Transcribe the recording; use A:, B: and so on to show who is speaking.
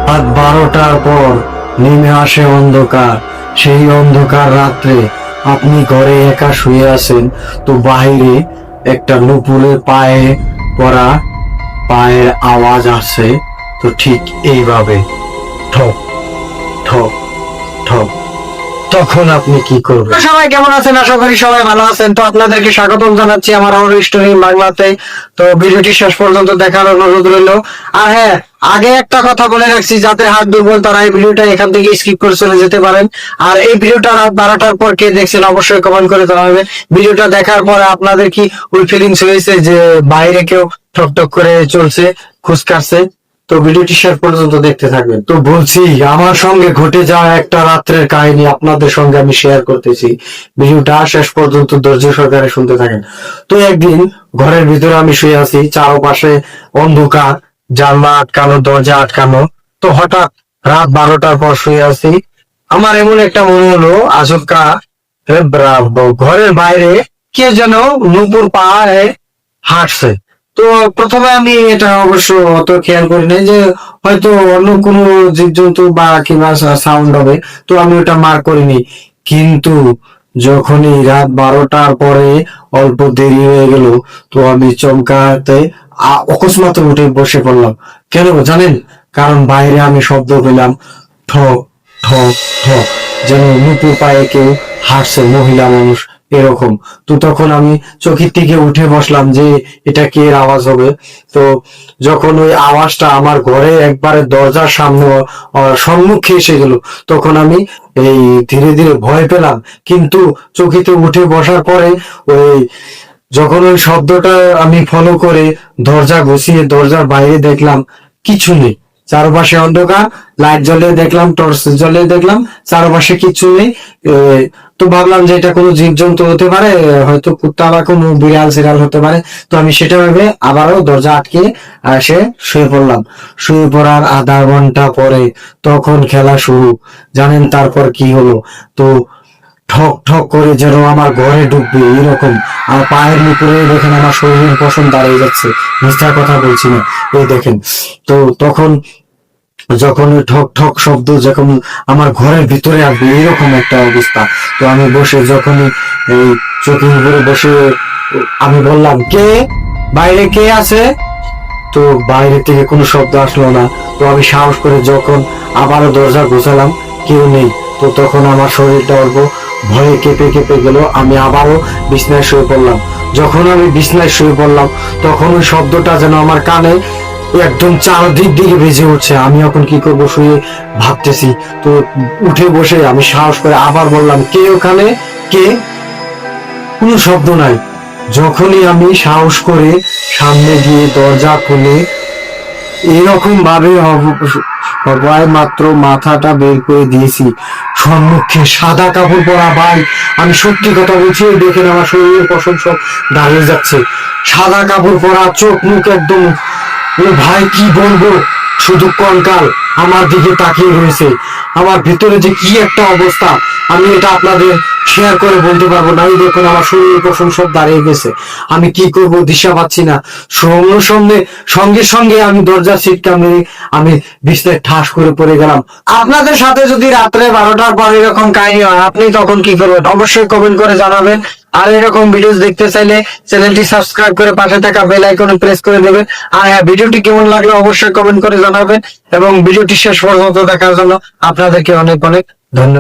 A: রাত 12টার পর নেমে আসে অন্ধকার। সেই অন্ধকার রাত্রে আপনি ঘরে একা শুয়ে আছেন, তো বাইরে একটা নুপুরের পায়ে পড়া পায়ের আওয়াজ আসে। তো ঠিক এইভাবে ঠক ঠক ঠক। তখন আপনি কি করবেন? সবাই কেমন আছেন? আশা করি সবাই ভালো আছেন। তো আপনাদেরকে স্বাগতম জানাচ্ছি আমার হরর স্টোরি বাংলাতে। তো ভিডিওটি শেষ পর্যন্ত দেখার অনুরোধ রইল। আর হ্যাঁ, আগে একটা কথা বলে রাখছি, যাদের হাত দুর্বল তারা এই ভিডিওটা এখান থেকে স্কিপ করে চলে যেতে পারেন। আর এই ভিডিওটা রাত 12টার পর কে দেখছেন অবশ্যই কমেন্ট করে জানাবেন। ভিডিওটা দেখার পরে আপনাদের কি ওই ফিলিংস হয়েছে যে বাইরে কেউ ঠক ঠক করে চলছে, খুঁজকাচ্ছে? তো ভিডিওটি শেষ পর্যন্ত দেখতে থাকবেন। তো বলছি, আমার সঙ্গে ঘটে যাওয়া একটা রাত্রের কাহিনী আপনাদের সঙ্গে আমি শেয়ার করতেছি। ভিডিওটা শেষ পর্যন্ত ধৈর্য সহকারে শুনতে থাকেন। তো একদিন ঘরের ভিতরে আমি শুয়ে আছি, চারপাশে অন্ধকার, জানলা আটকানো, দরজা আটকানো। তো হঠাৎ রাত 12টার পর শুয়ে আছি, আমার এমন একটা মনে হলো আচমকা ঘরের বাইরে কে যেন নুপুর পায়ে হাঁটছে। তো প্রথমে আমি এটা অবশ্য অত খেয়াল করি নাই যে হয়তো অন্য কোনো জীবজন্তু বা কিংবা সাউন্ড হবে, তো আমি ওটা মার্ক করিনি। কিন্তু যখনই রাত 12টার পরে অল্প দেরি হয়ে গেল, তো আমি চমকাতে অকস্মাৎ উঠে বসে পড়লাম। কেন জানেন? কারণ বাইরে আমি শব্দ পেলাম, ঠক ঠক ঠক, যেন নুপুর পায়ে কেউ হাঁটছে, মহিলা মানুষ এরকম। তো তখন আমি চকির থেকে উঠে বসলাম যে এটা কে আওয়াজ হবে। তো যখন ওই আওয়াজটা আমার ঘরে একবারে দরজার সামনে সম্মুখে এসে গেল, তখন আমি এই ধীরে ধীরে ভয় পেলাম। কিন্তু চকিতে উঠে বসার পরে ওই যখন ওই শব্দটা আমি ফলো করে দরজা গুছিয়ে দরজার বাইরে দেখলাম কিছু নেই, চারপাশে অন্ধকার। লাইট জ্বলিয়ে দেখলাম, টর্চ জ্বলিয়ে দেখলাম, চারপাশে কিছু নেই। তো ভাবলাম যে এটা কোনো জীবজন্তু হতে পারে, হয়তো কুত্তা বা কোনো বিড়াল সিড়াল হতে পারে। তো আমি সেটা ভেবে আবারও দরজা আটকে এসে শুয়ে পড়লাম। শুয়ে পড়ার আধা ঘন্টা পরে তখন খেলা শুরু। জানেন তারপর কি হলো? তো ঠক ঠক করে যেন আমার ঘরে ঢুকবে এরকম, আর পায়ের উপরে দেখেন আমার শরীরের পশম দাঁড়িয়ে যাচ্ছে, মিথ্যা কথা বলছি না। এই দেখেন। তো তখন যখন ওই ঠক ঠক শব্দ যখন আমার ঘরের ভিতরে আসবে এরকম একটা অবস্থা। তো আমি বসে যখনই এই চোখের উপরে বসে আমি বললাম, কে বাইরে, কে আছে? তো বাইরে থেকে কোনো শব্দ আসলো না। তো আমি সাহস করে যখন আবারও দরজা ঘুষালাম, কেউ নেই। তো তখন আমার শরীরটা অল্প ভয়ে কেঁপে কেঁপে গেল। আমি আবারও বিছনায় শুয়ে পড়লাম। যখন আমি বিছনায় শুয়ে পড়লাম, তখন ওই শব্দটা যেন আমার কানে একদম চারদিক দিকে বেজে উঠছে। আমি এখন কি করবো শুয়ে ভাবতেছি। তো উঠে বসে আমি সাহস করে আবার বললাম, কে ওখানে, কে? কোনো শব্দ নাই। যখনই আমি সাহস করে সামনে গিয়ে দরজা খুলে এরকম ভাবে সবাই মাত্র মাথাটা বের করে দিয়েছি, সম্মুখে সাদা কাপড় পরা ভাই। আমি সত্যি কথা বলছি, দেখেন আমার শরীরের পশম সব দাঁড়িয়ে যাচ্ছে। সাদা কাপড় পরা, চোখ মুখ একদম, ও ভাই কি বলবো, শুধু কঙ্কাল আমার দিকে তাকিয়ে রয়েছে। আমার ভিতরে যে কি একটা অবস্থা, আমি এটা আপনাদের শেয়ার করে বলতে পারবো না। এই দেখুন আমার শরীরের পশম সব দাঁড়িয়ে গেছে। আমি কি করব দিশা পাচ্ছি না। সঙ্গে সঙ্গে আমি দরজা সিটকা মেরে আমি বিছনায় ঠাস করে পড়ে গেলাম। আপনাদের সাথে যদি রাত্রে 12টার পর এরকম কাহিনী হয়, আপনি তখন কি করবেন অবশ্যই কমেন্ট করে জানাবেন। আর এরকম ভিডিও দেখতে চাইলে চ্যানেলটি সাবস্ক্রাইব করে পাশে থাকা বেল আইকনে প্রেস করে দেবেন। আর হ্যাঁ, ভিডিওটি কেমন লাগলো অবশ্যই কমেন্ট করে জানাবেন, এবং ভিডিওটি শেষ পর্যন্ত দেখার জন্য আপনাদেরকে অনেক অনেক ধন্যবাদ।